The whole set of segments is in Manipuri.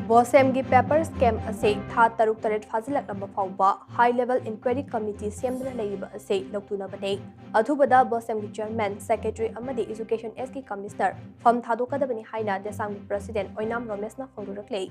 Desam की पेपर स्कैम असे था तरुक तरेट फाजिलकनबा फाउबा हाई लेवल इंक्वायरी कमिटी सेमदना लेरिबा असे लौतुनबने अथुबदा Desam की चेयरमैन सेक्रेटरी अमदी एजुकेशन एस की कमिश्नर फम Thadok-Kadabani हाइना Desam की प्रेसिडेंट ओइनाम रमेशना फोंदुरकले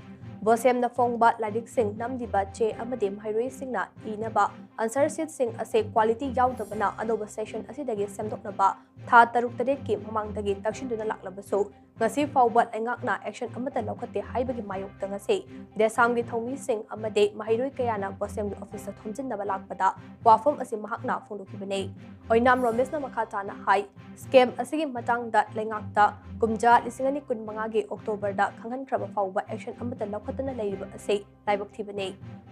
Desam ना फोंबा लाइरिक सिंह नमदिबा चे अमदी महरोई सिंहना इनबा आंसर शीट सिंह असे क्वालिटी याउदबना अनोबा सेशन असिदगी सेमदोकनबा था तरुक तरेट की ममांगदगी तक्षिनदुना लाक्लबसु ngasi fawba engakna action amata lokate haibagi mayok tangase Desam gi thomi sing amade mahiroi kayana Desam gi office thomjin na balakpada wafam asi mahakna phondukibane oinam romesna makhatana hai scam asigi matangda lengakta kumja lisingani kunmanga gi October da khanghan kraba fawba action amata lokhatana leiba ase laibak thibane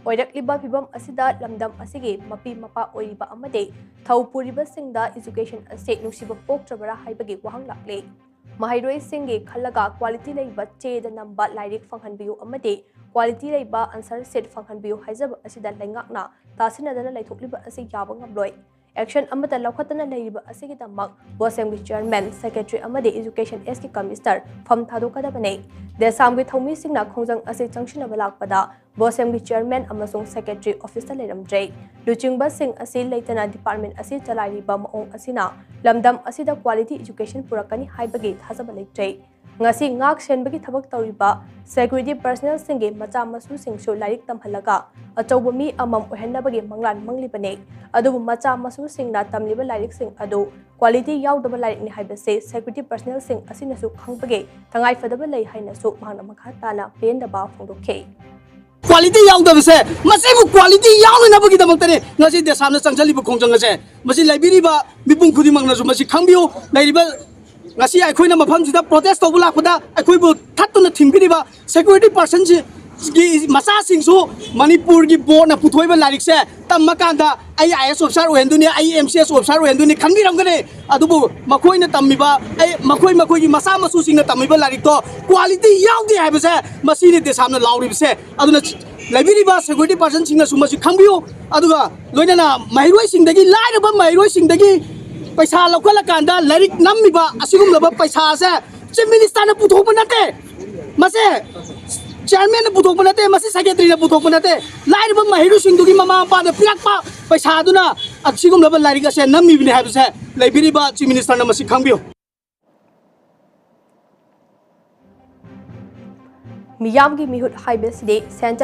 oirakliba phibam asida lamdam asigi mapi mapa oiriba amade thaupuriba singda education ase nusiba poktrabara haibagi wahang lakle Mahiroi Singhi Khalaga quality laiba che the number lyric function view amade quality laiba answer set function view haizab asida lengakna tasinadana laithokliba asi yabang abloi action amata lokhatana laiba asigi damak Desam ki chairman secretary amade education S ki commissioner Pham Thadok-Kadabani Desam ki thomi singna khongjang asi changshina balakpada Desam ki chairman amasung secretary officer leramdrei luchingba sing asi leitana department asi chalairiba maong asina lamdam asida quality education purakani haibagi thajaba leitrei ngasi ngak senbagi thabak tawriba security personnel singe macha masu singsu lairik tamhalaga achauba mi amam ohenabagi manglan manglibane adubu macha masu singna tamliba lairik sing adu quality yaudaba lairik ni haibase security personnel sing asinasu khangbage thangai fadaba lei hainasu mahna makha tana pendaba phongdokhe quality yaudaba se masibu quality yaunabagi damaktane ngasi Desam na changchaliba khongjang ase masi library mipung khudi mangnasu masi khangbiu lairiba ngasi aikoina mafamsida protest tawbu lakpada aikoibu thattuna thingpiriba security person gi macha singsu Manipur gi board na puthoiba larik se tammakanda ai IS officer ohenduni ai MCS officer ohenduni khanbiramgane adubu makoina tammiba ai makoi gi macha masu singna tammiba larik to quality yaudi haibase masini Desam na lauribse aduna laibiriba security person singna sumasi khangbiu aduga loinana mahiroi singdagi lairaba mahiroi singdagi paisa lokala kanda larik nammiba asigum laba paisa se chief minister na puthokba nate mase chairman na puthokba nate mase secretary na puthokba nate lairba mahiru singdugi mama pa na pirakpa paisa aduna asigum laba larik ase nammibine haibse laibiriba chief minister na masi khangbiu miyam gi mihut haibeside center